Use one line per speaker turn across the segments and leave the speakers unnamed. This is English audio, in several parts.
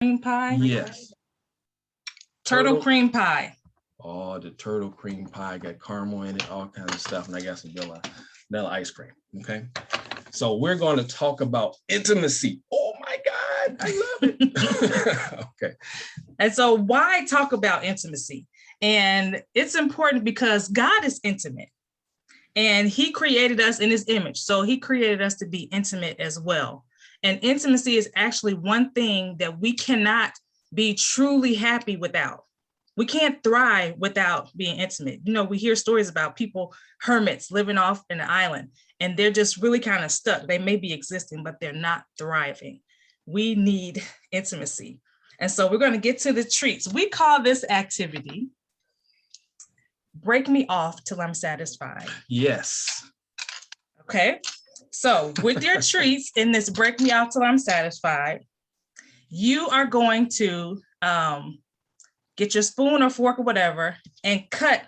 Cream pie?
Yes.
Turtle cream pie.
Oh, the turtle cream pie got caramel in it, all kinds of stuff. And I got some vanilla ice cream. Okay. So we're going to talk about intimacy. Oh my God, I love it. Okay.
And so why talk about intimacy? And it's important because God is intimate and he created us in his image. So he created us to be intimate as well. And intimacy is actually one thing that we cannot be truly happy without. We can't thrive without being intimate. You know, we hear stories about people, hermits living off in an island, and they're just really kind of stuck. They may be existing, but they're not thriving. We need intimacy. And so we're going to get to the treats. We call this activity, break me off till I'm satisfied.
Yes.
Okay. So with your treats in this break me off till I'm satisfied, you are going to get your spoon or fork or whatever and cut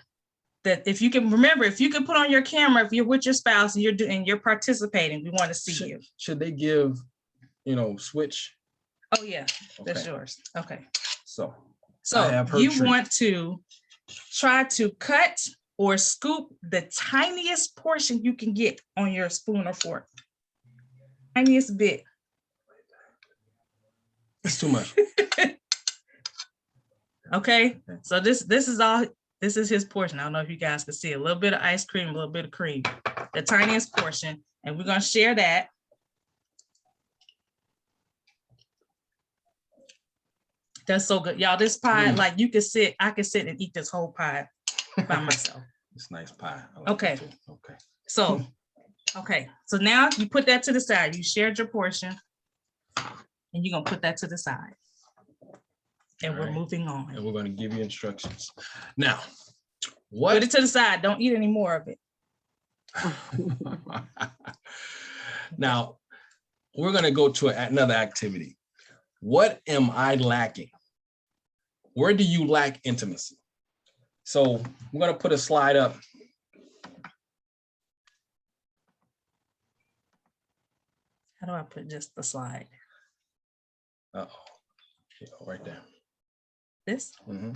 that. If you can remember, if you can put on your camera, if you're with your spouse and you're participating, we want to see you.
Should they give, switch?
Oh yeah, that's yours. Okay.
So
you want to try to cut or scoop the tiniest portion you can get on your spoon or fork. Tiniest bit.
It's too much.
Okay, so this is his portion. I don't know if you guys can see a little bit of ice cream, a little bit of cream, the tiniest portion, and we're gonna share that. That's so good, y'all. This pie, like I could sit and eat this whole pie by myself.
It's nice pie.
Okay. Okay. So now you put that to the side. You shared your portion, and you're gonna put that to the side. And we're moving on.
And we're going to give you instructions. Now,
put it to the side. Don't eat any more of it.
Now, we're going to go to another activity. What am I lacking? Where do you lack intimacy? So I'm going to put a slide up.
How do I put just the slide?
Uh-oh. Right there.
This?
Mm-hmm.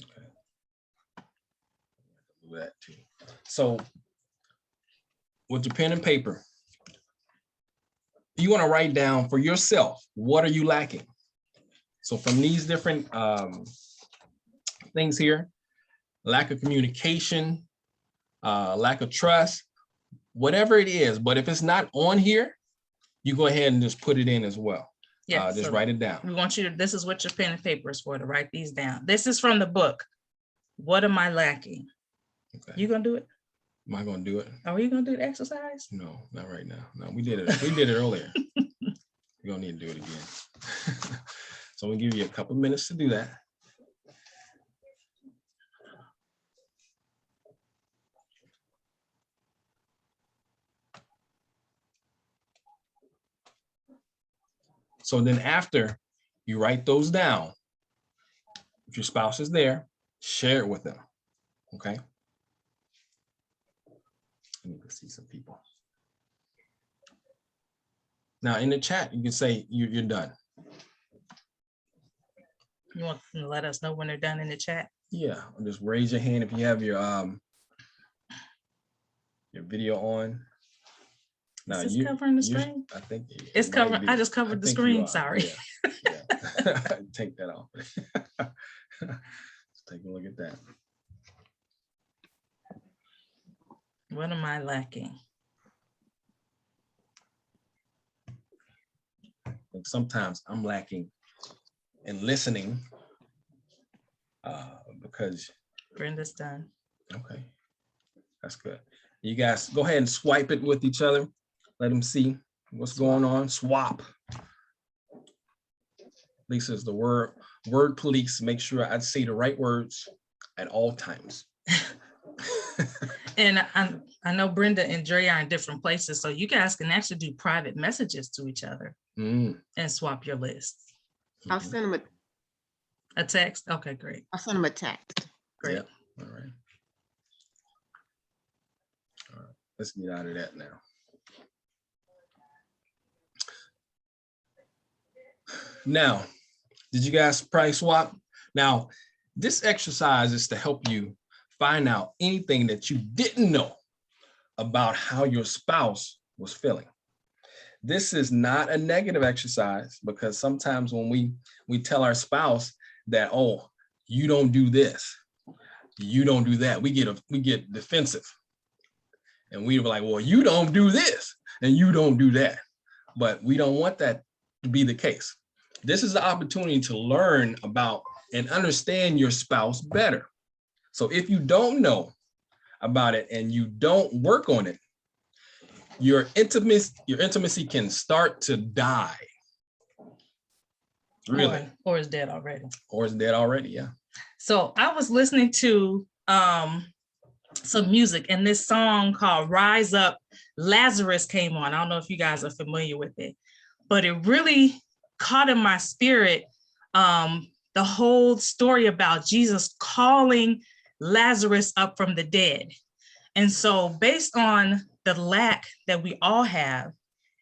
Okay. Do that too. So with your pen and paper, you want to write down for yourself, what are you lacking? So from these different things here, lack of communication, lack of trust, whatever it is, but if it's not on here, you go ahead and just put it in as well. Yeah, just write it down.
We want you to, this is what your pen and paper is for, to write these down. This is from the book. What am I lacking? Okay. You gonna do it?
Am I gonna do it?
Are you gonna do the exercise?
No, not right now. No, we did it. We did it earlier. We're gonna need to do it again. So we'll give you a couple minutes to do that. So then after you write those down, if your spouse is there, share it with them, okay? I need to see some people. Now in the chat, you can say you're done.
You want to let us know when they're done in the chat?
Yeah, just raise your hand if you have your video on.
Now, is this covering the screen?
I think
it's covering. I just covered the screen. Sorry.
Yeah. Take that off. Let's take a look at that.
What am I lacking?
I think sometimes I'm lacking in listening because
Brenda's done.
Okay, that's good. You guys go ahead and swipe it with each other. Let them see what's going on. Swap. Lisa's the word police. Make sure I say the right words at all times.
And I know Brenda and Dre are in different places, so you guys can actually do private messages to each other and swap your lists.
I'll send them
a text. Okay, great.
I'll send them a text.
Great.
Yep. All right. Let's get out of that now. Now, did you guys price swap? Now, this exercise is to help you find out anything that you didn't know about how your spouse was feeling. This is not a negative exercise, because sometimes when we tell our spouse that, oh, you don't do this, you don't do that, we get defensive. And we were like, well, you don't do this and you don't do that. But we don't want that to be the case. This is the opportunity to learn about and understand your spouse better. So if you don't know about it and you don't work on it, your intimacy can start to die. Really.
Or is dead already.
Or is dead already, yeah.
So I was listening to some music, and this song called Rise Up, Lazarus came on. I don't know if you guys are familiar with it, but it really caught in my spirit the whole story about Jesus calling Lazarus up from the dead. And so based on the lack that we all have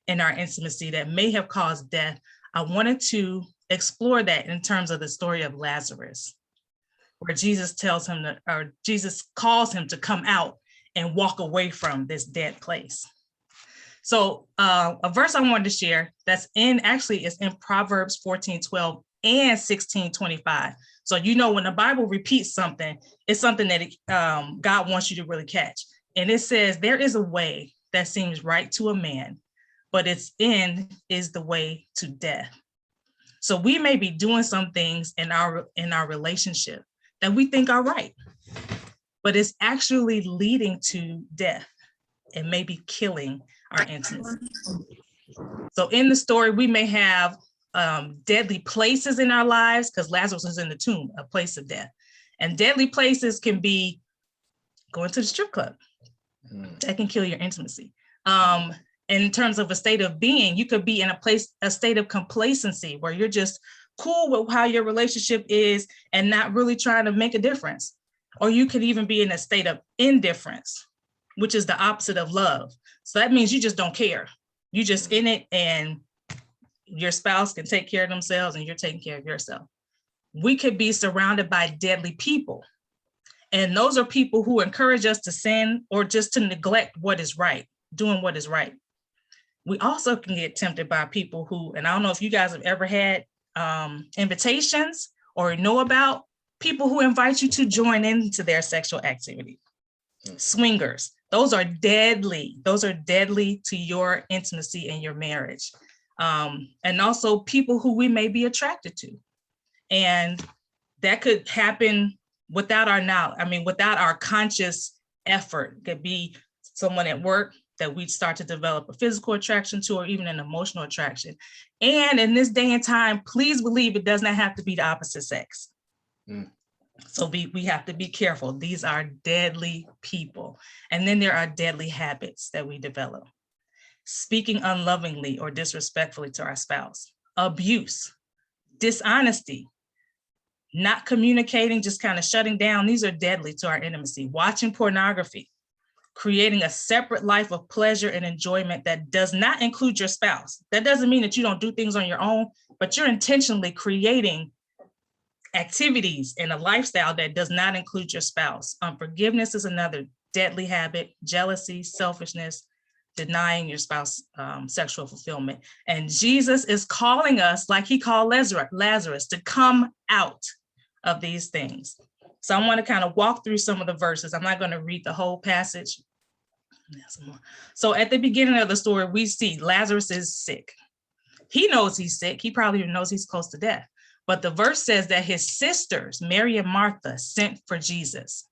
in our intimacy that may have caused death, I wanted to explore that in terms of the story of Lazarus, where Jesus calls him to come out and walk away from this dead place. So a verse I wanted to share that's in Proverbs 14:12 and 16:25. So, when the Bible repeats something, it's something that God wants you to really catch. And it says, there is a way that seems right to a man, but its end is the way to death. So we may be doing some things in our relationship that we think are right, but it's actually leading to death and maybe killing our intimacy. So in the story, we may have deadly places in our lives, because Lazarus was in the tomb, a place of death. And deadly places can be going to the strip club. That can kill your intimacy. In terms of a state of being, you could be in a state of complacency where you're just cool with how your relationship is and not really trying to make a difference. Or you could even be in a state of indifference, which is the opposite of love. So that means you just don't care. You're just in it, and your spouse can take care of themselves and you're taking care of yourself. We could be surrounded by deadly people. And those are people who encourage us to sin or just to neglect what is right, doing what is right. We also can get tempted by people who, and I don't know if you guys have ever had invitations or know about people who invite you to join into their sexual activity. Swingers, those are deadly. Those are deadly to your intimacy and your marriage. And also people who we may be attracted to. And that could happen without our knowledge. Without our conscious effort. It could be someone at work that we start to develop a physical attraction to, or even an emotional attraction. And in this day and time, please believe it does not have to be the opposite sex. So we have to be careful. These are deadly people. And then there are deadly habits that we develop. Speaking unlovingly or disrespectfully to our spouse, abuse, dishonesty, not communicating, just kind of shutting down. These are deadly to our intimacy. Watching pornography, creating a separate life of pleasure and enjoyment that does not include your spouse. That doesn't mean that you don't do things on your own, but you're intentionally creating activities and a lifestyle that does not include your spouse. Unforgiveness is another deadly habit. Jealousy, selfishness, denying your spouse sexual fulfillment. And Jesus is calling us, like he called Lazarus, to come out of these things. So I want to kind of walk through some of the verses. I'm not going to read the whole passage. So at the beginning of the story, we see Lazarus is sick. He knows he's sick. He probably even knows he's close to death. But the verse says that his sisters, Mary and Martha, sent for Jesus.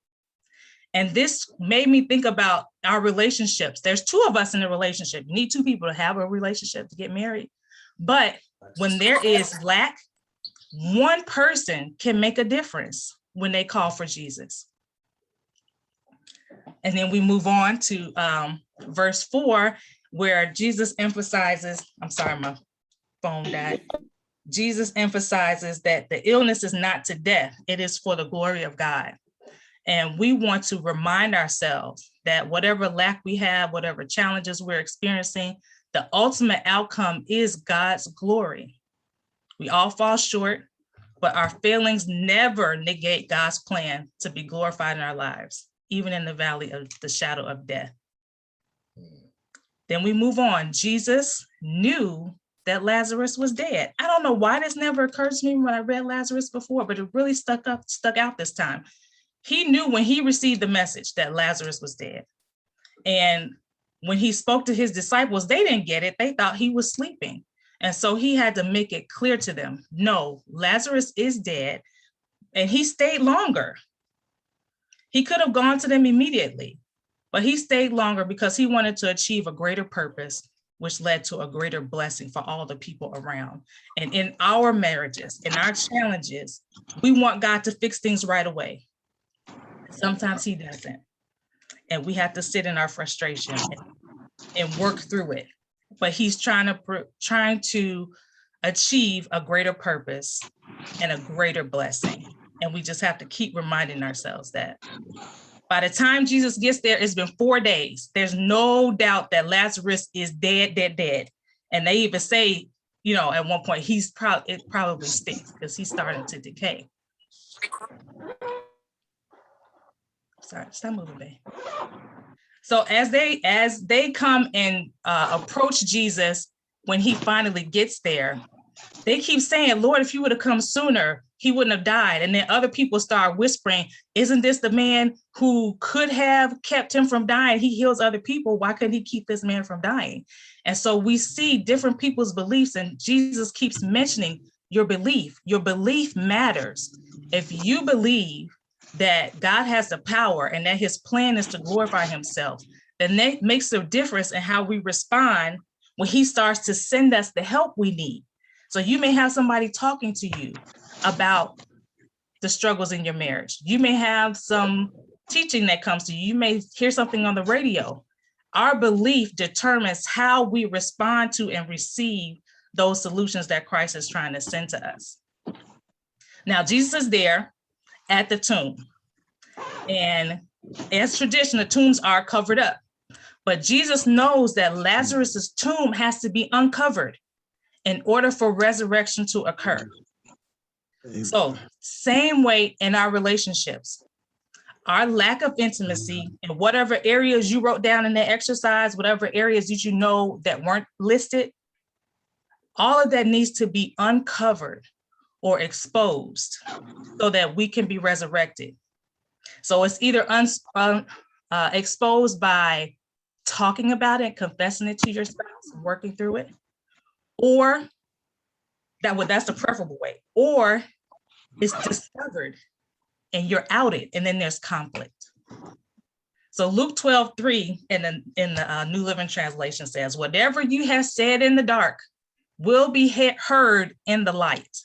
And this made me think about our relationships. There's two of us in a relationship. You need two people to have a relationship to get married. But when there is lack, one person can make a difference when they call for Jesus. And then we move on to verse 4, where Jesus emphasizes, I'm sorry, my phone died. Jesus emphasizes that the illness is not to death. It is for the glory of God. And we want to remind ourselves that whatever lack we have, whatever challenges we're experiencing, the ultimate outcome is God's glory. We all fall short, but our failings never negate God's plan to be glorified in our lives, even in the valley of the shadow of death. Then we move on. Jesus knew that Lazarus was dead. I don't know why this never occurred to me when I read Lazarus before, but it really stuck out this time. He knew when he received the message that Lazarus was dead. And when he spoke to his disciples, they didn't get it. They thought he was sleeping. And so he had to make it clear to them, no, Lazarus is dead. And he stayed longer. He could have gone to them immediately, but he stayed longer because he wanted to achieve a greater purpose, which led to a greater blessing for all the people around. And in our marriages, in our challenges, we want God to fix things right away. Sometimes he doesn't. And we have to sit in our frustration and work through it. But he's trying to achieve a greater purpose and a greater blessing. And we just have to keep reminding ourselves that. By the time Jesus gets there, it's been 4 days. There's no doubt that Lazarus is dead. And they even say, at one point, it probably stinks because he's starting to decay. Sorry, stop moving, babe. So as they come and approach Jesus when he finally gets there, they keep saying, Lord, if you would have come sooner, he wouldn't have died. And then other people start whispering, isn't this the man who could have kept him from dying? He heals other people. Why couldn't he keep this man from dying? And so we see different people's beliefs, and Jesus keeps mentioning your belief. Your belief matters. If you believe that God has the power and that his plan is to glorify himself, then that makes a difference in how we respond when he starts to send us the help we need. So you may have somebody talking to you about the struggles in your marriage. You may have some teaching that comes to you. You may hear something on the radio. Our belief determines how we respond to and receive those solutions that Christ is trying to send to us. Now, Jesus is there at the tomb. And as tradition, the tombs are covered up. But Jesus knows that Lazarus's tomb has to be uncovered in order for resurrection to occur. So same way in our relationships, our lack of intimacy in whatever areas you wrote down in the exercise, whatever areas that weren't listed, all of that needs to be uncovered or exposed so that we can be resurrected. So it's either exposed by talking about it, confessing it to your spouse, working through it, or that's the preferable way, or it's discovered and you're outed, and then there's conflict. So Luke 12:3 in the New Living Translation says, whatever you have said in the dark will be heard in the light,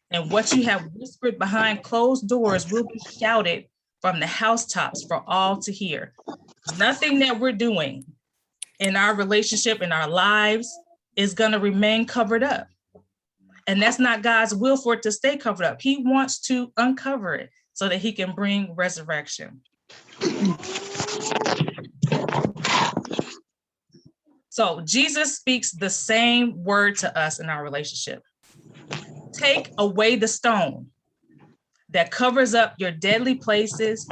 and what you have whispered behind closed doors will be shouted from the housetops for all to hear. Nothing that we're doing in our relationship, in our lives, is going to remain covered up. And that's not God's will for it to stay covered up. He wants to uncover it so that he can bring resurrection. So Jesus speaks the same word to us in our relationship. Take away the stone that covers up your deadly places,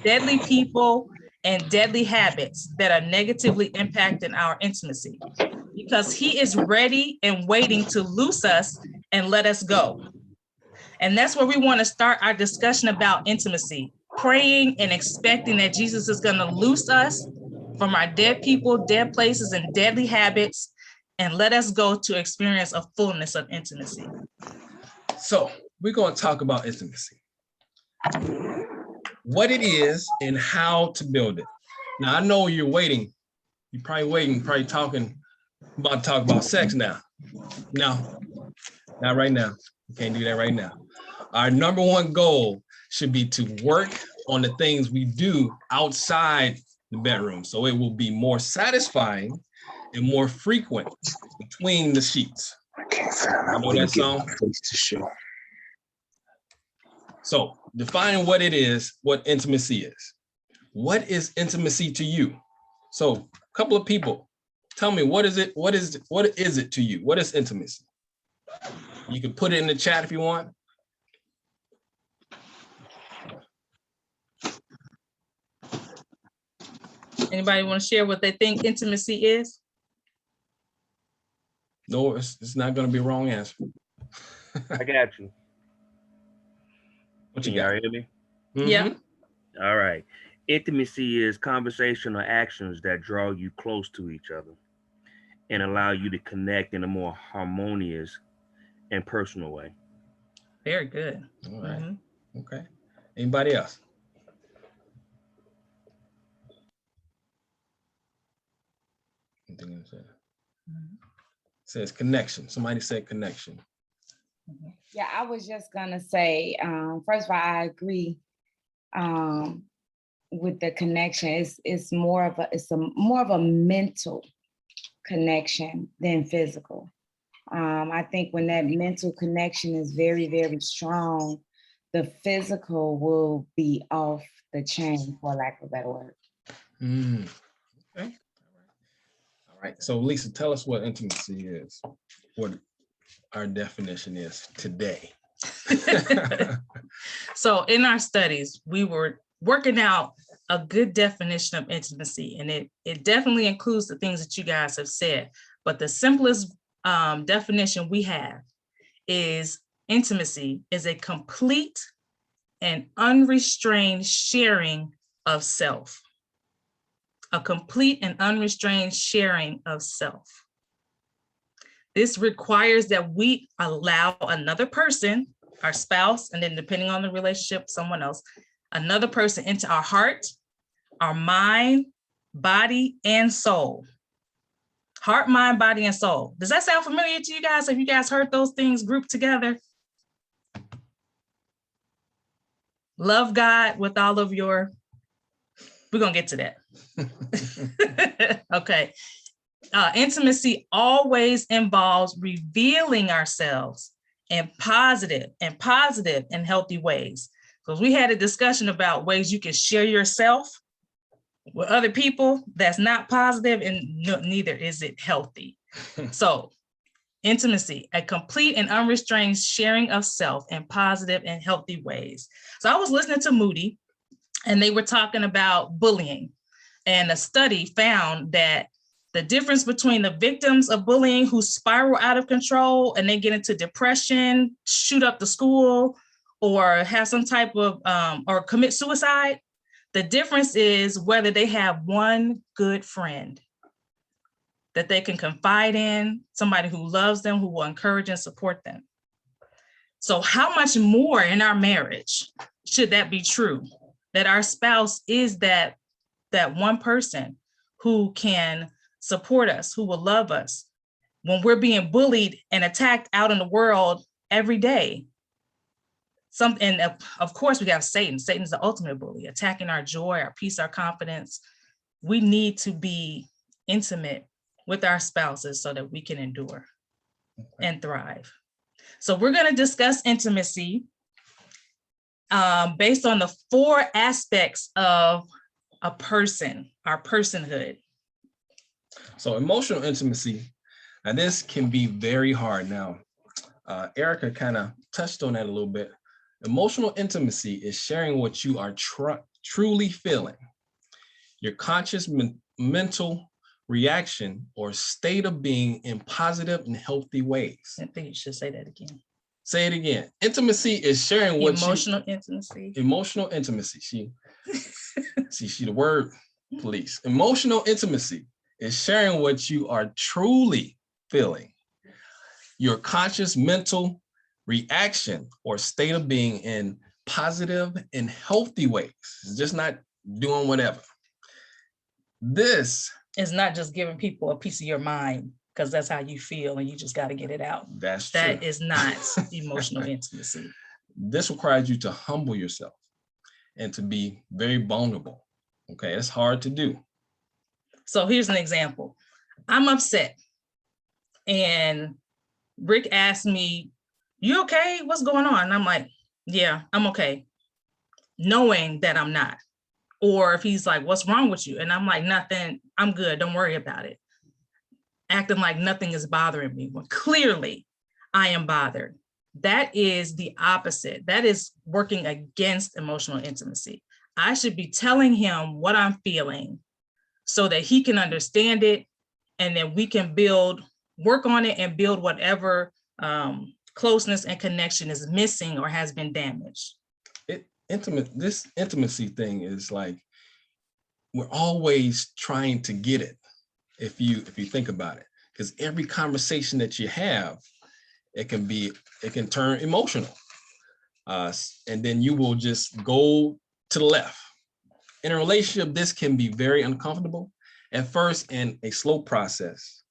deadly people, and deadly habits that are negatively impacting our intimacy, because he is ready and waiting to loose us and let us go. And that's where we want to start our discussion about intimacy, praying and expecting that Jesus is going to loose us from our dead people, dead places, and deadly habits, and let us go to experience a fullness of intimacy.
So we're going to talk about intimacy, what it is and how to build it. Now, I know you're waiting. You're probably talking about to talk about sex now. No, not right now. We can't do that right now. Our number one goal should be to work on the things we do outside the bedroom, so it will be more satisfying and more frequent between the sheets. You know that song? So defining what it is, what intimacy is. What is intimacy to you? So a couple of people, tell me, what is it? What is it to you? What is intimacy? You can put it in the chat if you want.
Anybody want to share what they think intimacy is?
No, it's not going to be a wrong answer.
I got you.
What
Can
you
y'all
got?
hear me?
Yeah.
All right. Intimacy is conversational actions that draw you close to each other and allow you to connect in a more harmonious and personal way.
Very good.
All right. Okay. Anybody else? Anything else? Says connection. Somebody said connection.
Yeah, I was just gonna say, first of all, I agree with the connection. It's more of a mental connection than physical. I think when that mental connection is very, very strong, the physical will be off the chain, for lack of a better word.
Okay. All right. So Lisa, tell us what intimacy is. What our definition is today.
So in our studies, we were working out a good definition of intimacy, and it definitely includes the things that you guys have said. But the simplest definition we have is intimacy is a complete and unrestrained sharing of self. A complete and unrestrained sharing of self. This requires that we allow another person, our spouse, and then depending on the relationship, someone else, another person into our heart, our mind, body, and soul. Heart, mind, body, and soul. Does that sound familiar to you guys? Have you guys heard those things grouped together? Love God with all of your, we're gonna get to that. Okay. Intimacy always involves revealing ourselves in positive and healthy ways. Because we had a discussion about ways you can share yourself with other people that's not positive, and neither is it healthy. So intimacy, a complete and unrestrained sharing of self in positive and healthy ways. So I was listening to Moody, and they were talking about bullying, and a study found that the difference between the victims of bullying who spiral out of control and they get into depression, shoot up the school, or have some type of, or commit suicide, the difference is whether they have one good friend that they can confide in, somebody who loves them, who will encourage and support them. So how much more in our marriage should that be true? That our spouse is that one person who can support us, who will love us when we're being bullied and attacked out in the world every day. And of course, we have Satan. Satan's the ultimate bully, attacking our joy, our peace, our confidence. We need to be intimate with our spouses so that we can endure and thrive. So we're going to discuss intimacy based on the 4 aspects of a person, our personhood.
So emotional intimacy, now this can be very hard. Now, Erica kind of touched on that a little bit. Emotional intimacy is sharing what you are truly feeling, your conscious mental reaction or state of being in positive and healthy ways.
I think you should say that again.
Say it again. Intimacy is sharing what
emotional intimacy.
Emotional intimacy. She the word police. Emotional intimacy is sharing what you are truly feeling, your conscious mental reaction or state of being in positive and healthy ways. It's just not doing whatever. This
is not just giving people a piece of your mind because that's how you feel and you just got to get it out.
That's true.
That is not emotional intimacy.
This requires you to humble yourself and to be very vulnerable. Okay, it's hard to do.
So here's an example. I'm upset and Rick asked me, "You okay? What's going on?" And I'm like, "Yeah, I'm okay," knowing that I'm not. Or if he's like, "What's wrong with you?" And I'm like, "Nothing, I'm good, don't worry about it." Acting like nothing is bothering me, when clearly I am bothered. That is the opposite. That is working against emotional intimacy. I should be telling him what I'm feeling so that he can understand it, and then we can work on it and build whatever closeness and connection is missing or has been damaged.
This intimacy thing is like, we're always trying to get it, if you think about it, because every conversation that you have, it can turn emotional, and then you will just go to the left. In a relationship, this can be very uncomfortable at first, and a slow process.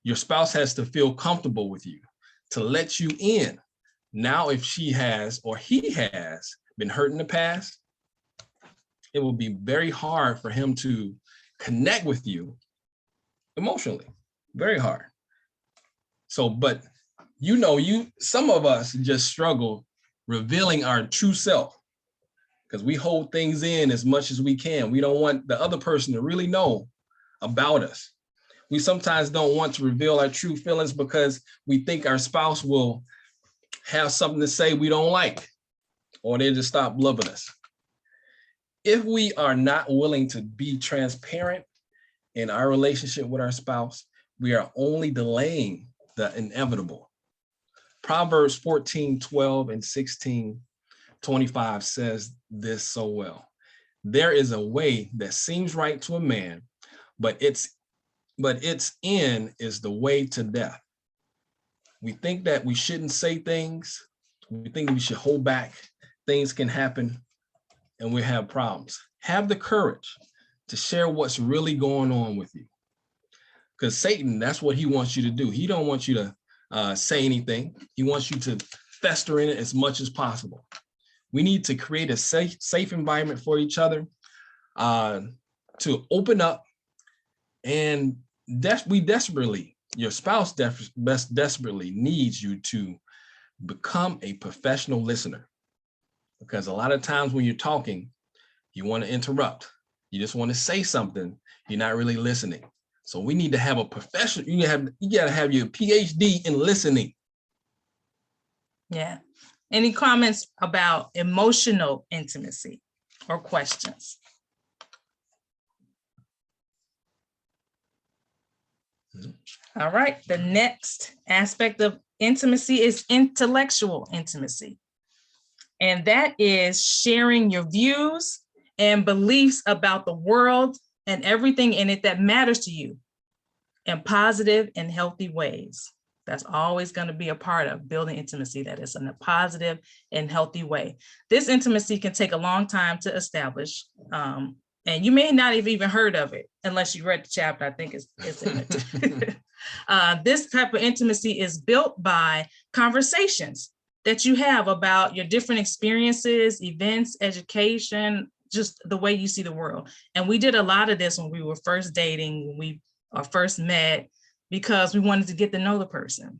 Your spouse has to feel comfortable with you to let you in. Now, if she has or he has been hurt in the past, it will be very hard for him to connect with you emotionally, very hard. So, but some of us just struggle revealing our true self because we hold things in as much as we can. We don't want the other person to really know about us. We sometimes don't want to reveal our true feelings because we think our spouse will have something to say we don't like, or they just stop loving us. If we are not willing to be transparent in our relationship with our spouse, we are only delaying the inevitable. Proverbs 14:12 and 16:25 says this so well. There is a way that seems right to a man, but its end is the way to death. We think that we shouldn't say things. We think we should hold back. Things can happen and we have problems. Have the courage to share what's really going on with you. Because Satan, that's what he wants you to do. He don't want you to say anything. He wants you to fester in it as much as possible. We need to create a safe environment for each other, to open up, and your spouse desperately needs you to become a professional listener. Because a lot of times when you're talking, you want to interrupt. You just want to say something. You're not really listening. So we need to have a professional. You got to have your PhD in listening.
Yeah. Any comments about emotional intimacy or questions? All right. The next aspect of intimacy is intellectual intimacy. And that is sharing your views and beliefs about the world and everything in it that matters to you in positive and healthy ways. That's always going to be a part of building intimacy, that is in a positive and healthy way. This intimacy can take a long time to establish. And you may not have even heard of it unless you read the chapter. I think it's in it. This type of intimacy is built by conversations that you have about your different experiences, events, education, just the way you see the world. And we did a lot of this when we were first dating, when we first met, because we wanted to get to know the person.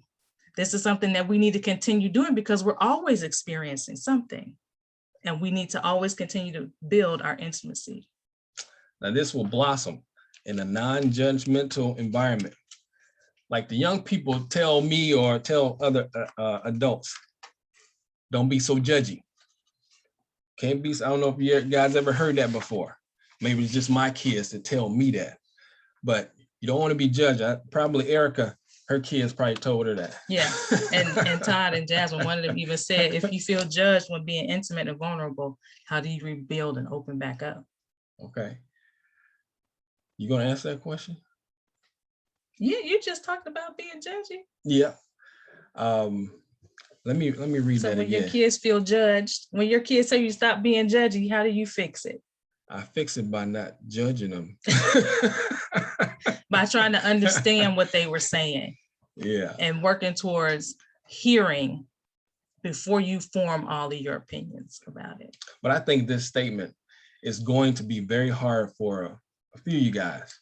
This is something that we need to continue doing because we're always experiencing something. And we need to always continue to build our intimacy.
Now, this will blossom in a non-judgmental environment. Like the young people tell me or tell other adults, don't be so judgy. Can't be, I don't know if you guys ever heard that before. Maybe it's just my kids that tell me that. But you don't want to be judged. Probably Erica, her kids probably told her that.
Yeah, and Todd and Jasmine, one of them even said, if you feel judged when being intimate and vulnerable, how do you rebuild and open back up?
Okay. You gonna answer that question?
Yeah, you just talked about being judgy.
Yeah. Let me read that again.
So when your kids feel judged, when your kids say you stop being judgy, how do you fix it?
I fix it by not judging them.
By trying to understand what they were saying.
Yeah.
And working towards hearing before you form all of your opinions about it.
But I think this statement is going to be very hard for a few of you guys.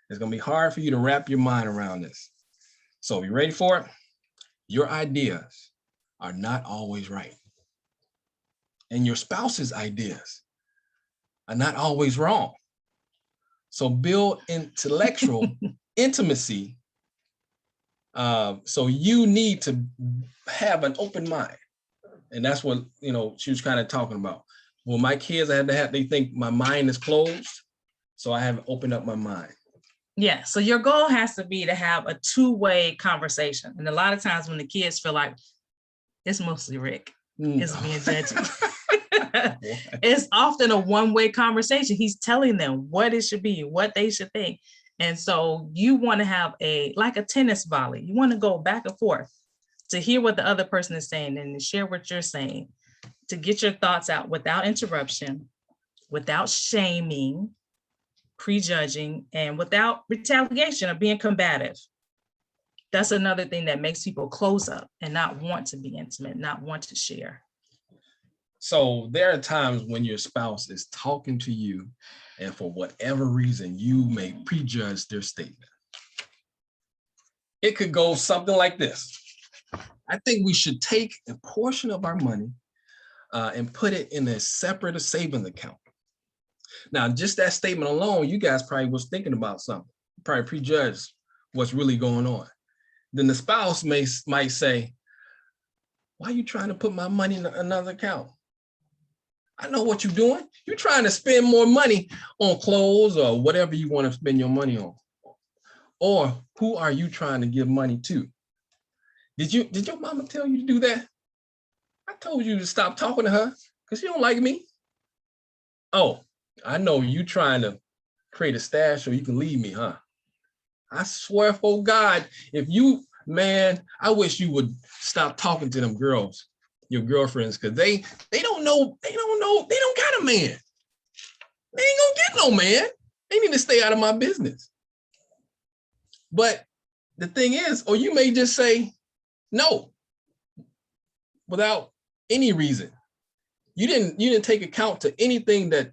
It's going to be hard for you to wrap your mind around this. So you ready for it? Your ideas are not always right. And your spouse's ideas are not always wrong. So build intellectual intimacy So you need to have an open mind. And that's what, she was kind of talking about. Well, my kids, they think my mind is closed. So I haven't opened up my mind.
Yeah. So your goal has to be to have a two-way conversation. And a lot of times when the kids feel like it's mostly Rick, it's being judgy. It's often a one-way conversation. He's telling them what it should be, what they should think. And so you want to have like a tennis volley. You want to go back and forth to hear what the other person is saying and to share what you're saying, to get your thoughts out without interruption, without shaming, prejudging, and without retaliation or being combative. That's another thing that makes people close up and not want to be intimate, not want to share.
So there are times when your spouse is talking to you and for whatever reason, you may prejudge their statement. It could go something like this. I think we should take a portion of our money and put it in a separate savings account. Now, just that statement alone, you guys probably was thinking about something, probably prejudged what's really going on. Then the spouse might say, why are you trying to put my money in another account? I know what you're doing. You're trying to spend more money on clothes or whatever you want to spend your money on. Or who are you trying to give money to? Did your mama tell you to do that? I told you to stop talking to her because she don't like me. Oh, I know you trying to create a stash so you can leave me, huh? I swear for God, I wish you would stop talking to them girls, your girlfriends, because they don't know, they don't got a man. They ain't gonna get no man. They need to stay out of my business. But the thing is, or you may just say no without any reason. You didn't take account to anything that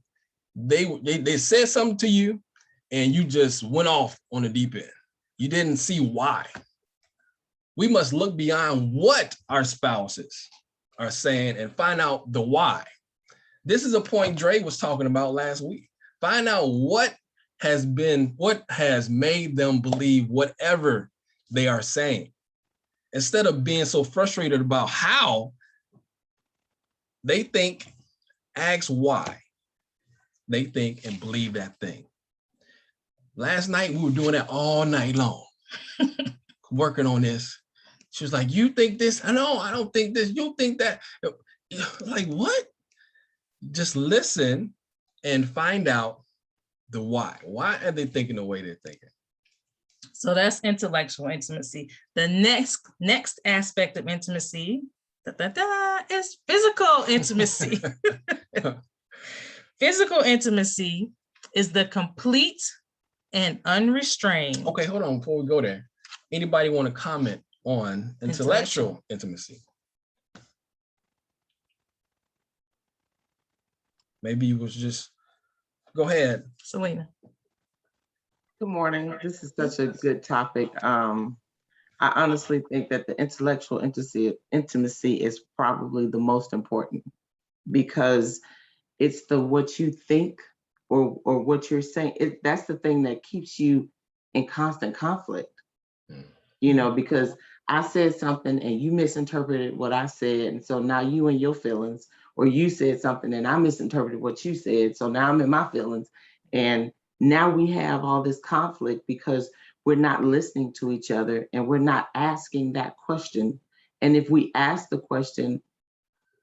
they said something to you and you just went off on the deep end. You didn't see why. We must look beyond what our spouses are saying and find out the why. This is a point Dre was talking about last week. Find out what has made them believe whatever they are saying. Instead of being so frustrated about how they think, ask why they think and believe that thing. Last night, we were doing that all night long, working on this. She was like, you think this? No, I don't think this. You think that. Like, what? Just listen and find out the why. Why are they thinking the way they're thinking?
So that's intellectual intimacy. The next aspect of intimacy is physical intimacy. Physical intimacy is the complete and unrestrained.
Okay, hold on before we go there. Anybody want to comment on intellectual intimacy? Maybe it was just, go ahead.
Selena.
Good morning. This is such a good topic. I honestly think that the intellectual intimacy is probably the most important, because it's what you think or what you're saying. That's the thing that keeps you in constant conflict. Because I said something and you misinterpreted what I said. And so now you in your feelings, or you said something and I misinterpreted what you said. So now I'm in my feelings. And now we have all this conflict because we're not listening to each other and we're not asking that question. And if we ask the question,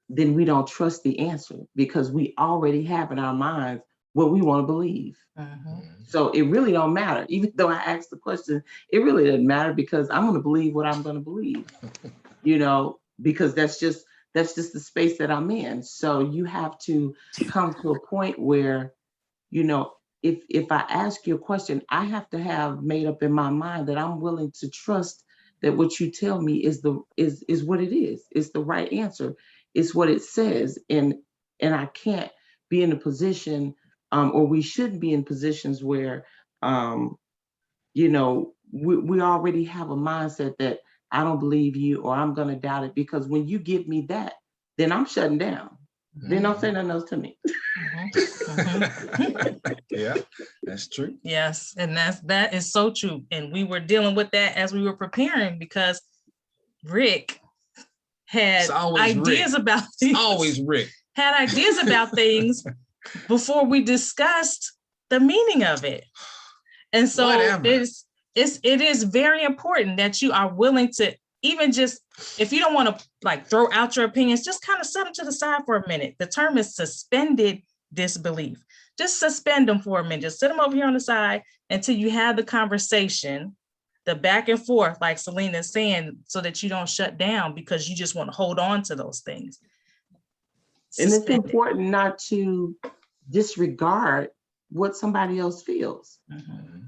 then we don't trust the answer because we already have in our minds what we want to believe. So it really don't matter. Even though I asked the question, it really doesn't matter because I'm going to believe what I'm going to believe, because that's just the space that I'm in. So you have to come to a point where, if I ask you a question, I have to have made up in my mind that I'm willing to trust that what you tell me is what it is. It's the right answer. It's what it says. And I can't be in a position, or we shouldn't be in positions where, we already have a mindset that I don't believe you or I'm going to doubt it, because when you give me that, then I'm shutting down. Then don't say nothing else to me.
Yeah, that's true.
Yes, and that is so true. And we were dealing with that as we were preparing, because Rick had ideas about things.
Always Rick.
Had ideas about things before we discussed the meaning of it. And so it is very important that you are willing to, even just, if you don't want to like throw out your opinions, just kind of set them to the side for a minute. The term is suspended disbelief. Just suspend them for a minute. Just sit them over here on the side until you have the conversation, the back and forth, like Selena is saying, so that you don't shut down because you just want to hold on to those things.
And it's important not to disregard what somebody else feels.
Mm-hmm.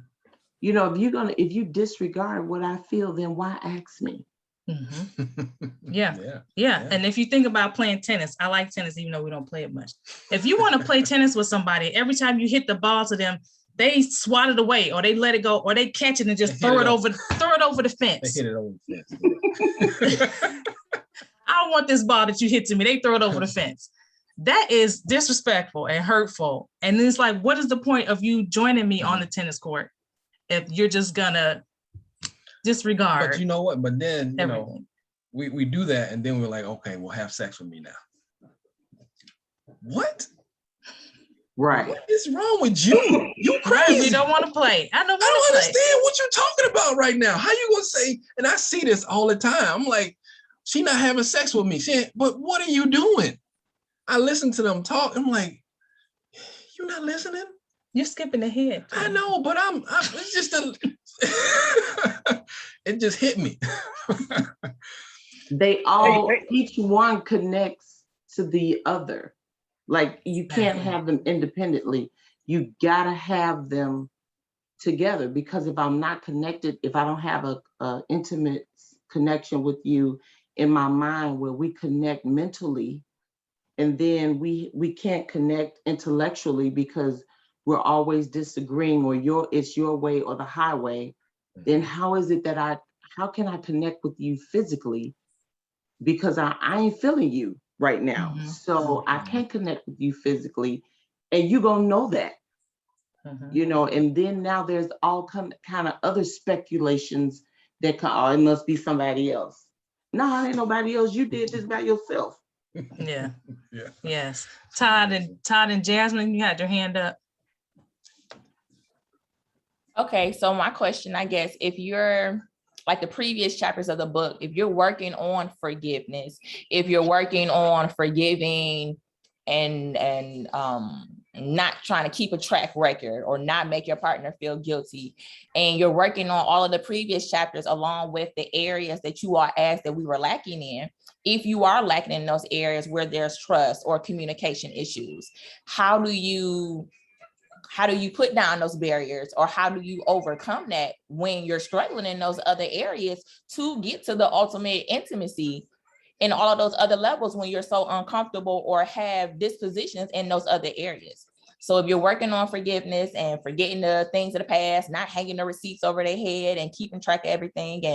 You know, if you disregard what I feel, then why ask me?
Mm-hmm. Yeah. And if you think about playing tennis, I like tennis, even though we don't play it much. If you want to play tennis with somebody, every time you hit the ball to them, they swat it away, or they let it go, or they catch it and just throw it over the fence.
They hit it over the fence.
I don't want this ball that you hit to me. They throw it over the fence. That is disrespectful and hurtful. And it's like, what is the point of you joining me on the tennis court if you're just gonna disregard?
But you know what? But then, you
everything.
know, we do that, and then we're like, okay, well, have sex with me now. What?
Right.
What is wrong with you? You crazy.
We don't want to play. I don't
understand what you're talking about right now. How you gonna say? And I see this all the time. I'm like, she not having sex with me. But what are you doing? I listen to them talk. I'm like, you're not listening?
You're skipping ahead.
I know, but I'm it's just it just hit me.
Each one connects to the other. Like, you can't have them independently. You gotta have them together, because if I'm not connected, if I don't have a intimate connection with you in my mind where we connect mentally, and then we can't connect intellectually because we're always disagreeing, or it's your way or the highway, then how is it that how can I connect with you physically? Because I ain't feeling you right now. Mm-hmm. So I can't connect with you physically, and you're gonna know that. Mm-hmm. You know, and then now there's all kind of other speculations that it must be somebody else. No, it ain't nobody else. You did this by yourself.
Yeah. Yes. Todd and Jasmine, you had your hand up.
Okay, so my question, I guess, if you're like the previous chapters of the book, if you're working on forgiveness, if you're working on forgiving and not trying to keep a track record or not make your partner feel guilty, and you're working on all of the previous chapters along with the areas that you are asked that we were lacking in, if you are lacking in those areas where there's trust or communication issues, how do you put down those barriers, or how do you overcome that when you're struggling in those other areas to get to the ultimate intimacy in all of those other levels when you're so uncomfortable or have dispositions in those other areas? So if you're working on forgiveness and forgetting the things of the past, not hanging the receipts over their head and keeping track of everything,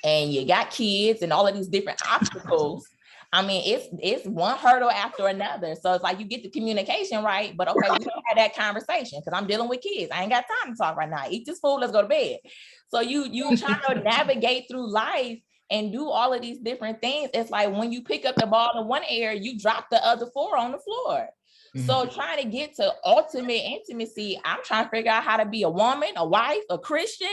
and you got kids and all of these different obstacles, I mean, it's one hurdle after another. So it's like you get the communication right, but okay, we don't have that conversation because I'm dealing with kids. I ain't got time to talk right now. Eat this food, let's go to bed. So you try to navigate through life and do all of these different things. It's like when you pick up the ball in one area, you drop the other 4 on the floor. Mm-hmm. So trying to get to ultimate intimacy, I'm trying to figure out how to be a woman, a wife, a Christian,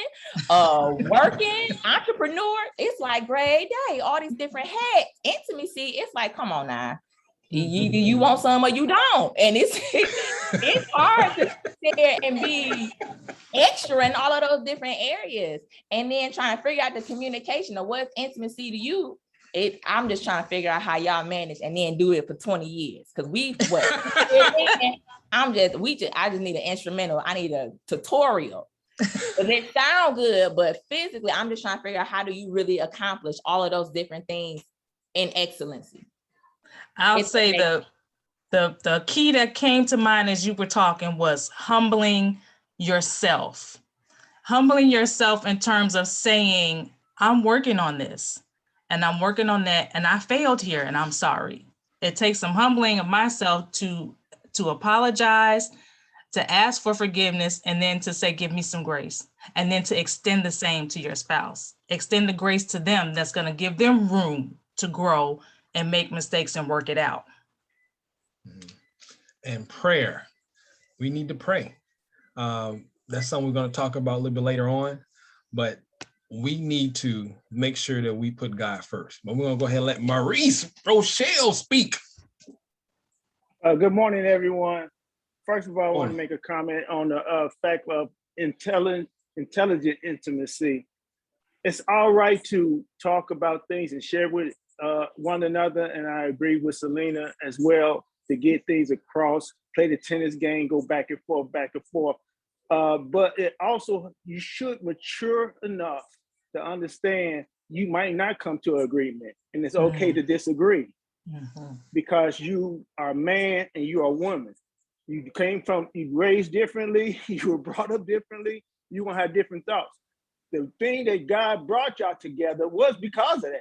working entrepreneur. It's like grade day, all these different hats. Intimacy, it's like, come on now. You want some or you don't. And it's hard to sit there and be extra in all of those different areas. And then trying to figure out the communication of what's intimacy to you. I'm just trying to figure out how y'all manage and then do it for 20 years. Cause I just need an instrumental. I need a tutorial. But it sounds good, but physically, I'm just trying to figure out how do you really accomplish all of those different things in excellency.
I'll say the key that came to mind as you were talking was humbling yourself. Humbling yourself in terms of saying, I'm working on this and I'm working on that and I failed here and I'm sorry. It takes some humbling of myself to apologize, to ask for forgiveness, and then to say, give me some grace. And then to extend the same to your spouse. Extend the grace to them that's going to give them room to grow and make mistakes and work it out.
And prayer. We need to pray. That's something we're going to talk about a little bit later on, but we need to make sure that we put God first. But we're going to go ahead and let Maurice Rochelle speak.
Good morning, everyone. First of all, I want to make a comment on the fact of intelligent intimacy. It's all right to talk about things and share with one another, and I agree with Selena as well, to get things across, play the tennis game, go back and forth. But it also, you should mature enough to understand you might not come to an agreement, and it's okay to disagree, because you are a man and you are a woman. You raised differently, you were brought up differently, you're gonna have different thoughts. The thing that God brought y'all together was because of that.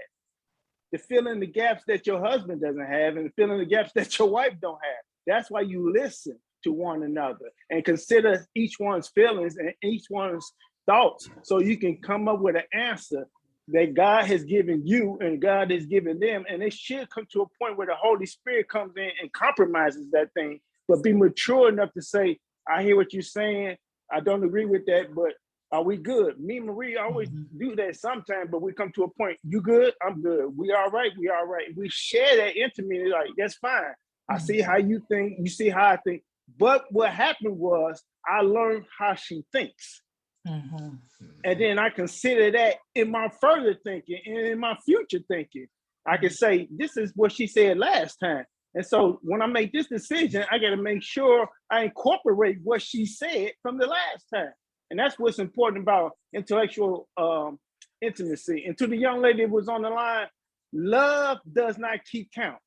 To fill in the gaps that your husband doesn't have and to fill in the gaps that your wife don't have. That's why you listen to one another and consider each one's feelings and each one's thoughts, so you can come up with an answer that God has given you and God has given them. And it should come to a point where the Holy Spirit comes in and compromises that thing, but be mature enough to say, I hear what you're saying. I don't agree with that, but are we good? Me and Marie always do that sometimes, but we come to a point, you good? I'm good. We all right? We all right. We share that intimately, like, that's fine. I see how you think, you see how I think. But what happened was I learned how she thinks. And then I consider that in my further thinking and in my future thinking. I can say, this is what she said last time. And so when I make this decision, I got to make sure I incorporate what she said from the last time. And that's what's important about intellectual intimacy. And to the young lady that was on the line, love does not keep count.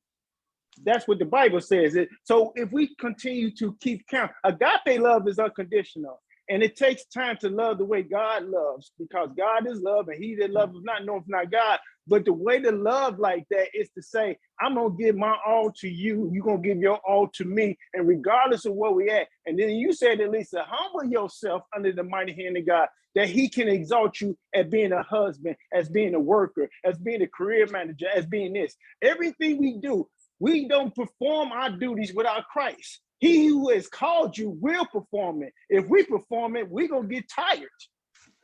That's what the Bible says. So if we continue to keep count, agape love is unconditional. And it takes time to love the way God loves, because God is love, and he that loves not knoweth not God. But the way to love like that is to say, I'm going to give my all to you. You're going to give your all to me. And regardless of where we at. And then you said, Elisa, humble yourself under the mighty hand of God, that he can exalt you as being a husband, as being a worker, as being a career manager, as being this. Everything we do, we don't perform our duties without Christ. He who has called you will perform it. If we perform it, we're going to get tired.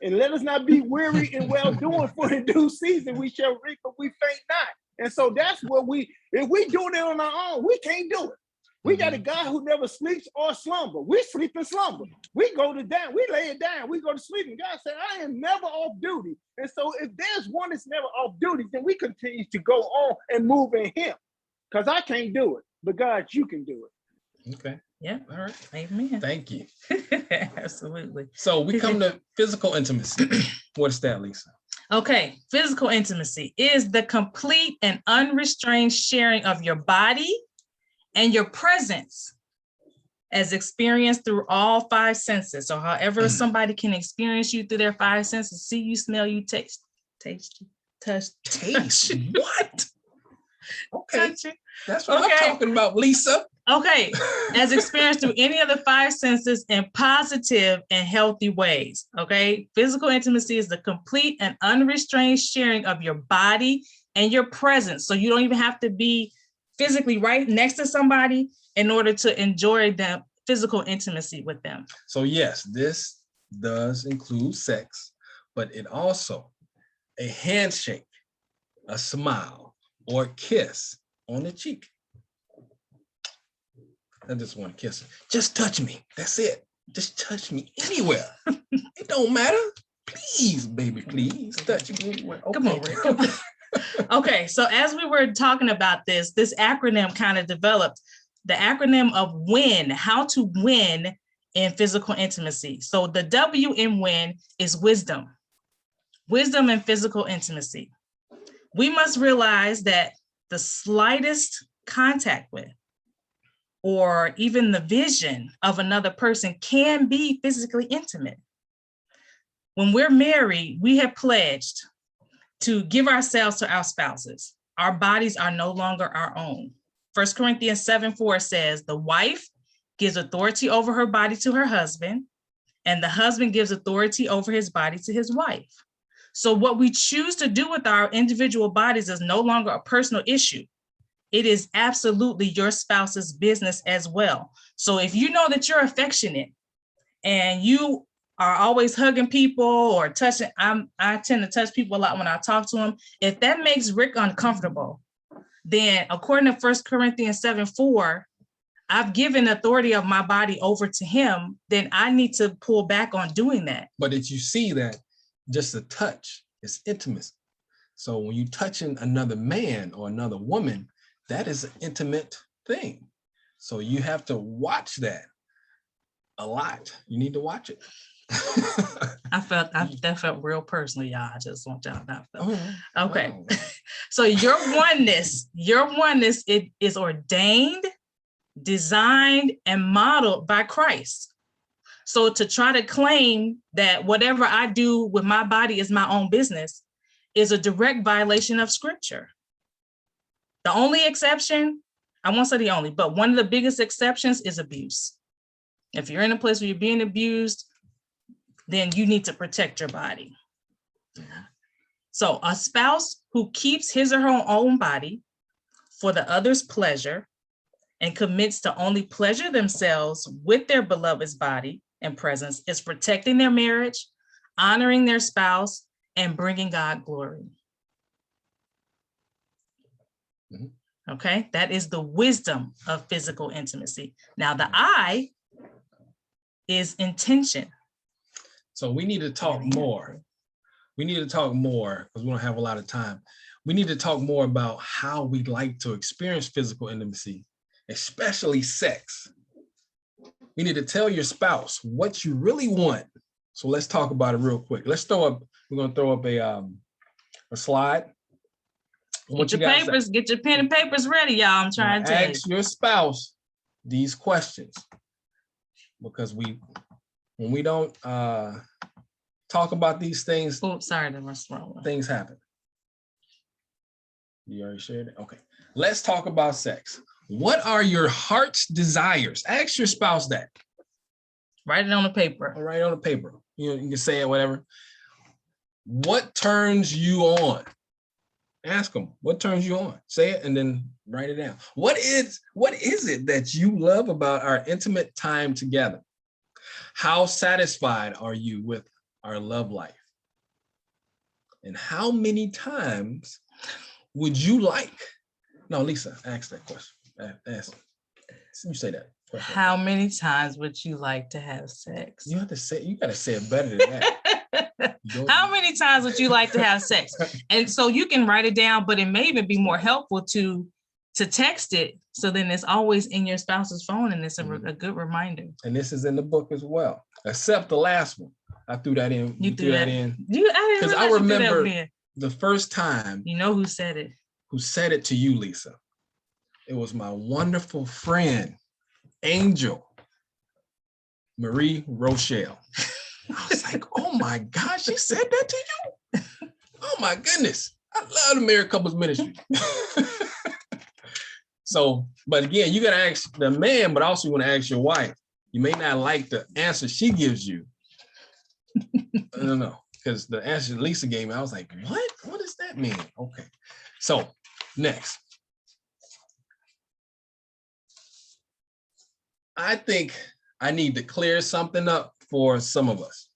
And let us not be weary in well-doing, for in due season we shall reap, but we faint not. And so that's what if we do it on our own, we can't do it. We got a God who never sleeps or slumber. We sleep and slumber. We lay it down, we go to sleep. And God said, I am never off duty. And so if there's one that's never off duty, then we continue to go on and move in him. Because I can't do it, but God, you can do it.
Okay.
Yeah. All right. Amen.
Thank you.
Absolutely.
So we come to physical intimacy. What's that, Lisa?
Okay. Physical intimacy is the complete and unrestrained sharing of your body and your presence as experienced through all five senses. So however somebody can experience you through their five senses, see you, smell you, taste you, touch.
What? Okay.
Touch you.
That's what I'm talking about, Lisa.
Okay, as experienced through any of the five senses in positive and healthy ways. Okay, physical intimacy is the complete and unrestrained sharing of your body and your presence. So you don't even have to be physically right next to somebody in order to enjoy the physical intimacy with them.
So yes, this does include sex, but it also a handshake, a smile, or a kiss on the cheek. I just want to kiss her. Just touch me. That's it. Just touch me anywhere. It don't matter. Please, baby, please touch me anywhere. Okay.
Come on, Rick. Come on. Okay, so as we were talking about this acronym kind of developed, the acronym of WIN, how to win in physical intimacy. So the W in WIN is wisdom. Wisdom and physical intimacy. We must realize that the slightest contact with or even the vision of another person can be physically intimate. When we're married, we have pledged to give ourselves to our spouses. Our bodies are no longer our own. 1 Corinthians 7:4 says, the wife gives authority over her body to her husband, and the husband gives authority over his body to his wife. So what we choose to do with our individual bodies is no longer a personal issue. It is absolutely your spouse's business as well. So if you know that you're affectionate and you are always hugging people or touching, I tend to touch people a lot when I talk to them. If that makes Rick uncomfortable, then according to 1 Corinthians 7:4, I've given authority of my body over to him, then I need to pull back on doing that.
But did you see that just a touch is intimacy? So when you touching another man or another woman, that is an intimate thing. So you have to watch that a lot. You need to watch it.
That felt real personal, y'all. I just want y'all to know. Okay.
Wow.
So your oneness, it is ordained, designed, and modeled by Christ. So to try to claim that whatever I do with my body is my own business is a direct violation of scripture. The only exception, I won't say the only, but one of the biggest exceptions is abuse. If you're in a place where you're being abused, then you need to protect your body. So a spouse who keeps his or her own body for the other's pleasure and commits to only pleasure themselves with their beloved's body and presence is protecting their marriage, honoring their spouse, and bringing God glory. Okay, that is the wisdom of physical intimacy. Now the I is intention.
So we need to talk more. We need to talk more because we don't have a lot of time. We need to talk more about how we like to experience physical intimacy, especially sex. We need to tell your spouse what you really want. So let's talk about it real quick. We're going to throw up a slide.
Get your papers, get your pen and papers ready, y'all. I'm trying to tell you.
Ask your spouse these questions because when we don't talk about these things,
oops, sorry, that was wrong.
Things happen. You already shared it? Okay. Let's talk about sex. What are your heart's desires? Ask your spouse that.
Write it on the paper.
Write it on the paper. You can say it, whatever. What turns you on? Ask them, what turns you on? Say it and then write it down. What is it that you love about our intimate time together? How satisfied are you with our love life? And how many times would you like? No, Lisa, ask that question. Ask. You say that question.
How many times would you like to have sex?
You gotta say it better than that.
How many times would you like to have sex? And so you can write it down, but it may even be more helpful to text it. So then it's always in your spouse's phone and it's a good reminder.
And this is in the book as well, except the last one. I threw that in.
You threw that in.
Because I remember the first time.
You know who said it?
Who said it to you, Lisa? It was my wonderful friend, Angel Marie Rochelle. I was like, oh my gosh, she said that to you? Oh my goodness. I love the married couples ministry. So, but again, you got to ask the man, but also you want to ask your wife. You may not like the answer she gives you. I don't know, because the answer Lisa gave me, I was like, what? What does that mean? Okay. So next. I think I need to clear something up for some of us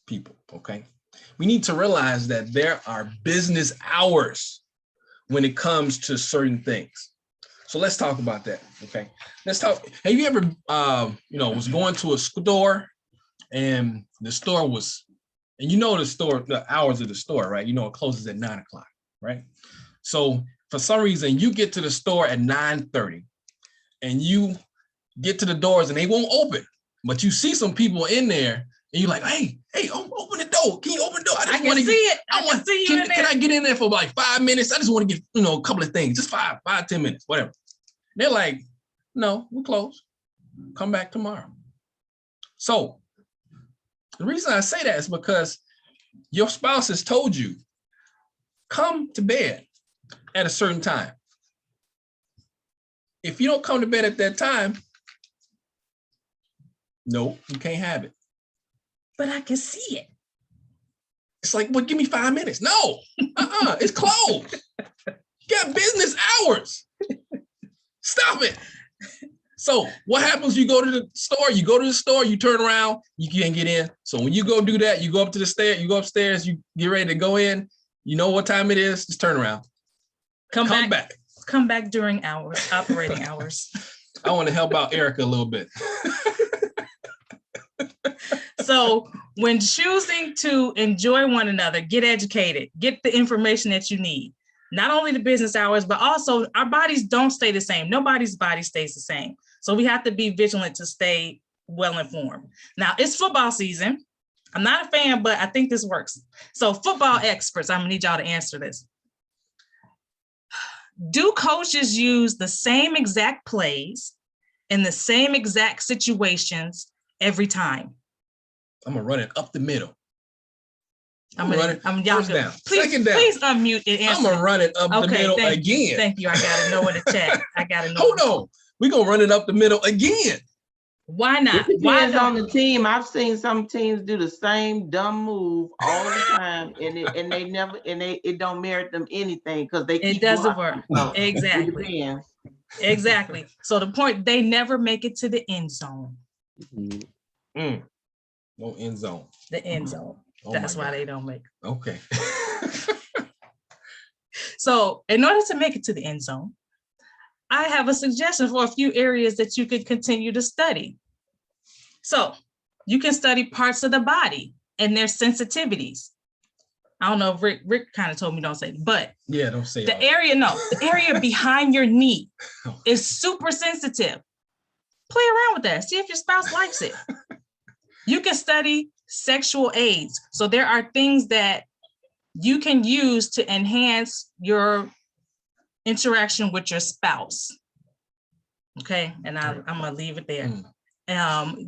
people, okay? We need to realize that there are business hours when it comes to certain things. So let's talk about that, okay? Let's talk. Have you ever, was going to a store and the store was, and the hours of the store, right? You know, it closes at 9 o'clock, right? So for some reason, you get to the store at 9:30 and you get to the doors and they won't open, but you see some people in there and you're like, hey, open the door. Can you open the door?
I can see it.
Can I get in there for like 5 minutes? I just want to get, a couple of things, just 5-10 minutes, whatever. They're like, no, we're closed. Come back tomorrow. So the reason I say that is because your spouse has told you, come to bed at a certain time. If you don't come to bed at that time, no, you can't have it.
But I can see it.
It's like, well, give me 5 minutes. No, it's closed. You got business hours. Stop it. So what happens? You go to the store, you turn around, you can't get in. So when you go do that, you go up to the stairs, you go upstairs, you get ready to go in. You know what time it is? Just turn around. Come back.
Come back during operating hours.
I want to help out Erica a little bit.
So when choosing to enjoy one another, get educated, get the information that you need. Not only the business hours, but also our bodies don't stay the same. Nobody's body stays the same. So we have to be vigilant to stay well informed. Now it's football season. I'm not a fan, but I think this works. So football experts, I'm gonna need y'all to answer this. Do coaches use the same exact plays in the same exact situations every time?
I'm gonna run it up the middle.
First
down.
Please,
Second down.
please unmute and answer.
I'm gonna run it up the middle again.
Thank you. I gotta know in the chat. I gotta know.
Hold on. We're gonna run it up the middle again.
Why not?
It depends on the team. I've seen some teams do the same dumb move all the time, and it don't merit them anything because it
doesn't work. So exactly. Exactly. So the point, they never make it to the end zone.
No end zone.
The end zone. Oh, that's why they don't make it.
Okay.
So in order to make it to the end zone, I have a suggestion for a few areas that you could continue to study. So you can study parts of the body and their sensitivities. I don't know if Rick kind of told me don't say it, but
yeah, don't say
the area. No, the area behind your knee is super sensitive. Play around with that. See if your spouse likes it. You can study sexual aids. So there are things that you can use to enhance your interaction with your spouse. Okay, and I'm gonna leave it there.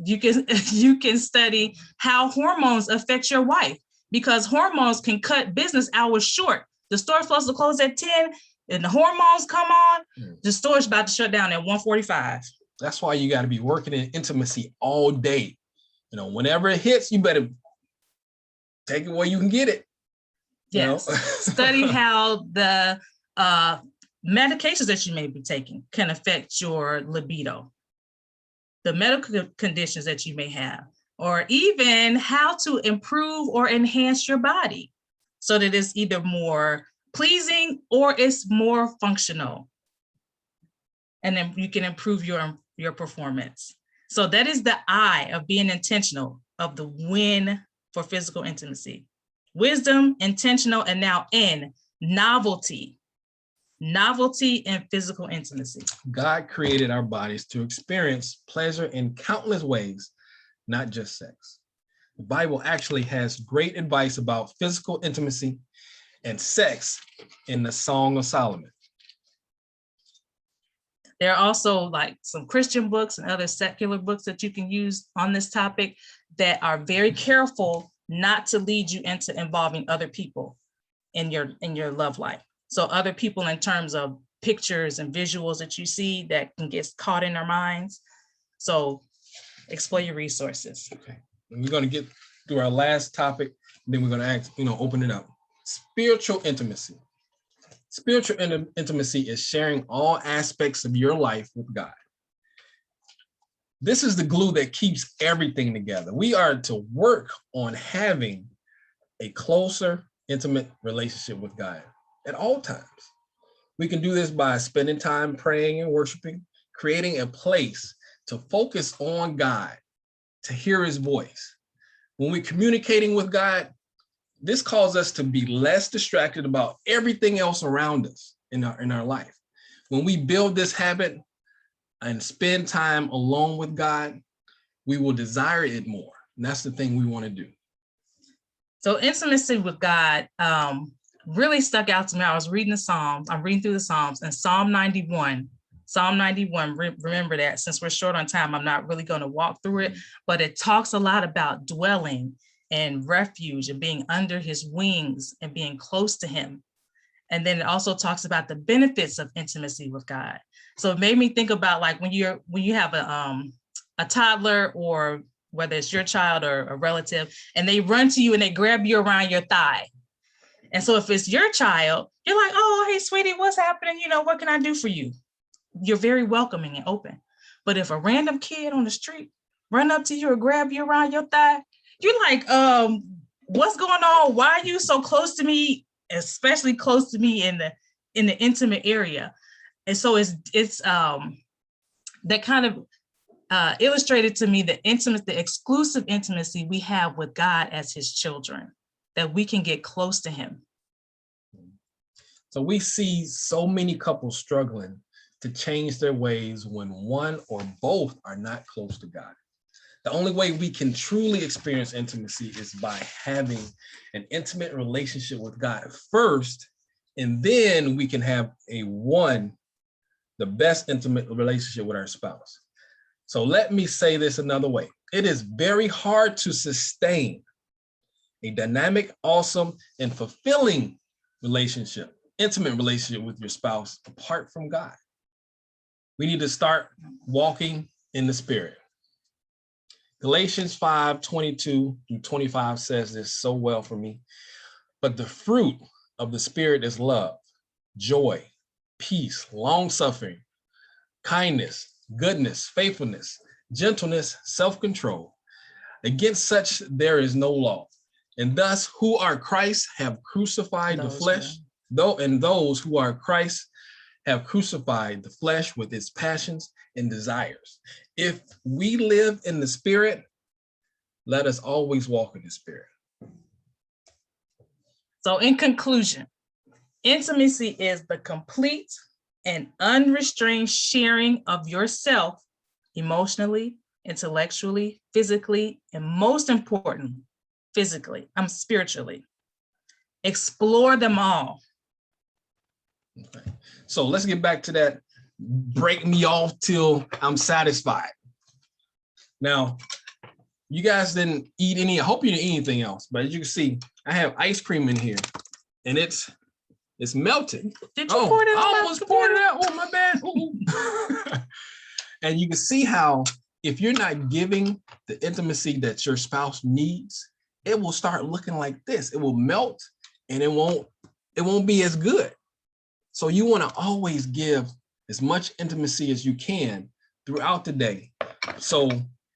You can study how hormones affect your wife, because hormones can cut business hours short. The store's supposed to close at 10, and the hormones come on, the store's about to shut down at 1:45.
That's why you got to be working in intimacy all day. You know, whenever it hits, you better take it where you can get it.
Yes. Study how the medications that you may be taking can affect your libido, the medical conditions that you may have, or even how to improve or enhance your body so that it's either more pleasing or it's more functional. And then you can improve your performance. So that is the I of being intentional, of the win for physical intimacy. Wisdom, intentional, and now N, novelty. Novelty in physical intimacy.
God created our bodies to experience pleasure in countless ways, not just sex. The Bible actually has great advice about physical intimacy and sex in the Song of Solomon.
There are also like some Christian books and other secular books that you can use on this topic that are very careful not to lead you into involving other people in your love life. So other people in terms of pictures and visuals that you see that can get caught in our minds. So explore your resources.
Okay, and we're going to get through our last topic, and then we're going to open it up. Spiritual intimacy. Spiritual intimacy is sharing all aspects of your life with God. This is the glue that keeps everything together. We are to work on having a closer, intimate relationship with God at all times. We can do this by spending time praying and worshiping, creating a place to focus on God, to hear his voice. When we're communicating with God, this causes us to be less distracted about everything else around us in our life. When we build this habit and spend time alone with God, we will desire it more. And that's the thing we want to do.
So intimacy with God really stuck out to me. I was reading the Psalms. I'm reading through the Psalms, and Psalm 91, remember that since we're short on time, I'm not really going to walk through it, but it talks a lot about dwelling and refuge and being under his wings and being close to him. And then it also talks about the benefits of intimacy with God. So it made me think about like when you have a toddler, or whether it's your child or a relative, and they run to you and they grab you around your thigh. And so if it's your child, you're like, oh, hey, sweetie, what's happening? You know, what can I do for you? You're very welcoming and open. But if a random kid on the street run up to you or grab you around your thigh, you're like, what's going on? Why are you so close to me, especially close to me in the intimate area? And so it's that kind of illustrated to me the exclusive intimacy we have with God as his children, that we can get close to him.
So we see so many couples struggling to change their ways when one or both are not close to God. The only way we can truly experience intimacy is by having an intimate relationship with God first, and then we can have the best intimate relationship with our spouse. So let me say this another way. It is very hard to sustain a dynamic, awesome, and fulfilling intimate relationship with your spouse apart from God. We need to start walking in the Spirit. Galatians 5:22-25 says this so well for me. But the fruit of the Spirit is love, joy, peace, long-suffering, kindness, goodness, faithfulness, gentleness, self-control. Against such there is no law. And thus, who are Christ have crucified the flesh, those who are Christ have crucified the flesh with its passions and desires. If we live in the Spirit, let us always walk in the Spirit.
So in conclusion, intimacy is the complete and unrestrained sharing of yourself emotionally, intellectually, physically, and most important, spiritually. Explore them all.
Okay. So let's get back to that. Break me off till I'm satisfied. Now, you guys didn't eat any. I hope you didn't eat anything else, but as you can see, I have ice cream in here, and it's melted.
Did you pour it out?
I almost poured it out. Oh, my bad. And you can see how if you're not giving the intimacy that your spouse needs, it will start looking like this. It will melt, and it won't be as good. So you want to always give as much intimacy as you can throughout the day, so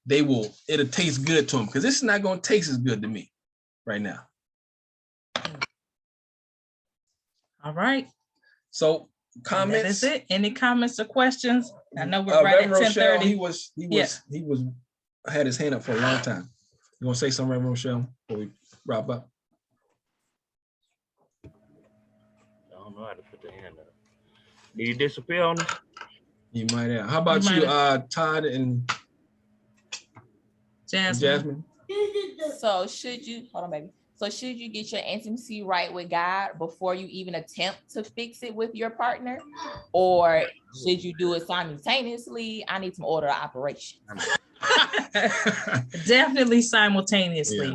it'll taste good to them, because this is not going to taste as good to me right now.
All right.
So comments.
That is it. Any comments or questions? I know we're right at 10:30.
He had his hand up for a long time. You want to say something, Reverend Rochelle, before we wrap up?
I don't know how to put the hand up. Did you disappear on us?
You might have. How about you, Todd and Jasmine?
So should you, hold on, baby. So should you get your intimacy right with God before you even attempt to fix it with your partner? Or should you do it simultaneously? I need some order of operation.
Definitely simultaneously. Yeah.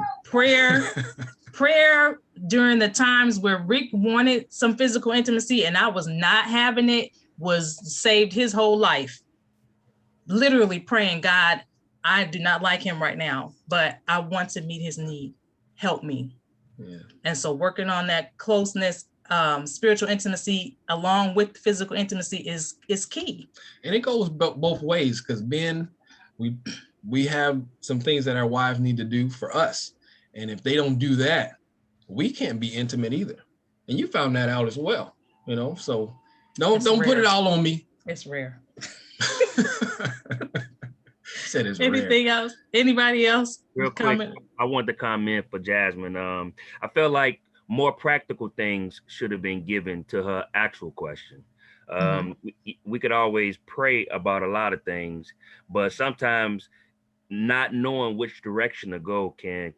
Prayer during the times where Rick wanted some physical intimacy and I was not having it saved his whole life. Literally praying, God, I do not like him right now, but I want to meet his need. Help me. Yeah. And so working on that closeness, spiritual intimacy along with physical intimacy is key.
And it goes both ways, because men, we have some things that our wives need to do for us. And if they don't do that, we can't be intimate either. And you found that out as well, so don't put it all on me.
It's rare.
Said it's
Anything
rare.
else? Anybody else?
Real quick, I want to comment for Jasmine. I feel like more practical things should have been given to her actual question. We could always pray about a lot of things, but sometimes not knowing which direction to go can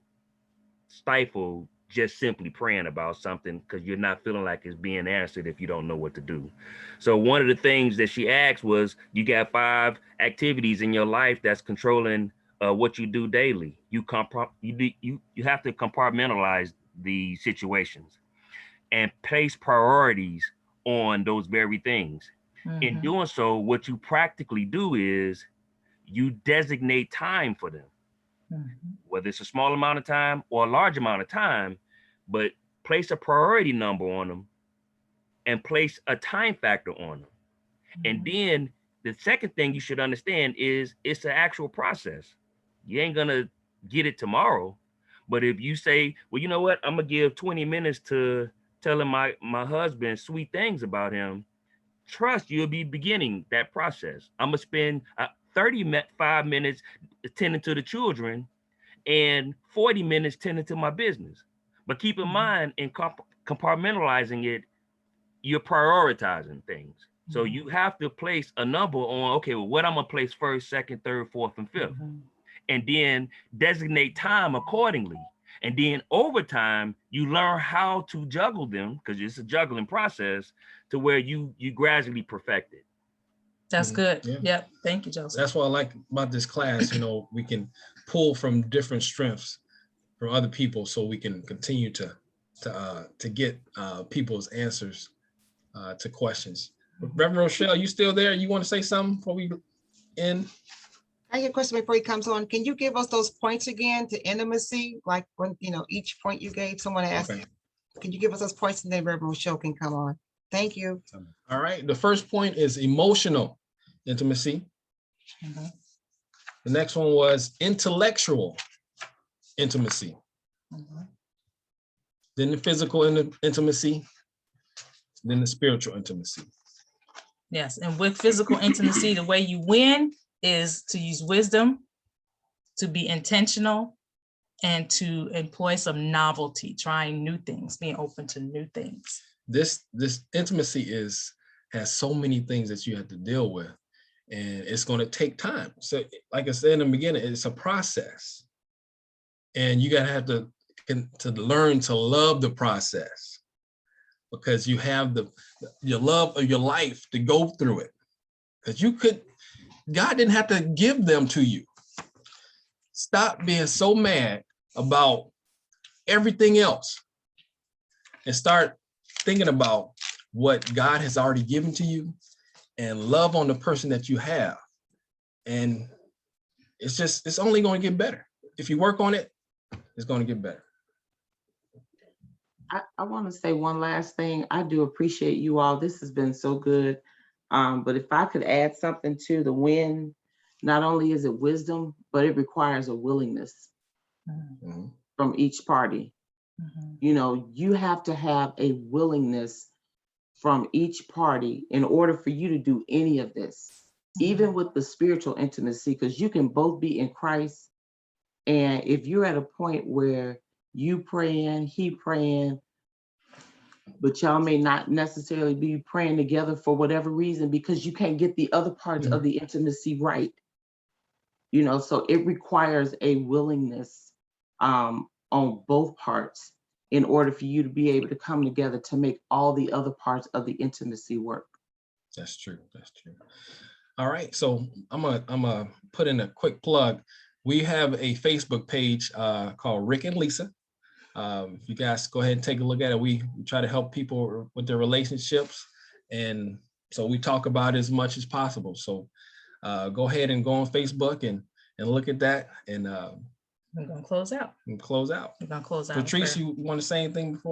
stifle just simply praying about something, because you're not feeling like it's being answered if you don't know what to do. So one of the things that she asked was, you got 5 activities in your life that's controlling what you do daily. You have to compartmentalize the situations. and place priorities on those very things. In doing so, what you practically do is you designate time for them, whether it's a small amount of time or a large amount of time, but place a priority number on them and place a time factor on them. And then the second thing you should understand is it's an actual process. You ain't gonna get it tomorrow. But if you say, well, you know what, I'm gonna give 20 minutes to telling my husband sweet things about him, trust you'll be beginning that process. I'm gonna spend 35 minutes tending to the children and 40 minutes tending to my business. But keep in mind, in compartmentalizing it, you're prioritizing things. So you have to place a number on, okay, well, what I'm gonna place first, second, third, fourth, and fifth, and then designate time accordingly. And then over time, you learn how to juggle them, because it's a juggling process, to where you gradually perfect it.
That's good. Yeah. Yep. Thank you, Joseph.
That's what I like about this class. You know, we can pull from different strengths from other people, so we can continue to get people's answers to questions. Reverend Rochelle, you still there? You want to say something before we end?
I have a question before he comes on. Can you give us those points again to intimacy? Like when, each point you gave, someone asked, okay. Can you give us those points and then Reverend Rochelle can come on? Thank you.
All right. The first point is emotional intimacy. The next one was intellectual intimacy. Then the physical intimacy, then the spiritual intimacy.
Yes, and with physical intimacy, the way you win is to use wisdom, to be intentional, and to employ some novelty, trying new things, being open to new things.
This intimacy has so many things that you have to deal with, and it's going to take time. So like I said in the beginning, it's a process, and you got to have to learn to love the process, because you have your love of your life to go through it. Because God didn't have to give them to you. Stop being so mad about everything else and start thinking about what God has already given to you, and love on the person that you have. And it's only going to get better. If you work on it, it's going to get better.
I want to say one last thing. I do appreciate you all. This has been so good. But if I could add something to the win, not only is it wisdom, but it requires a willingness from each party. You have to have a willingness from each party in order for you to do any of this, even with the spiritual intimacy, because you can both be in Christ. And if you're at a point where you praying, he praying, but y'all may not necessarily be praying together for whatever reason, because you can't get the other parts of the intimacy right. So it requires a willingness on both parts in order for you to be able to come together to make all the other parts of the intimacy work. That's true.
All right. So I'm gonna put in a quick plug. We have a Facebook page called Rick and Lisa. If you guys go ahead and take a look at it, we try to help people with their relationships. And so we talk about it as much as possible. So go ahead and go on Facebook and look at that. And
we're going to close out.
We're going to close out.
We're going to close out.
Patrice, you want to say anything before?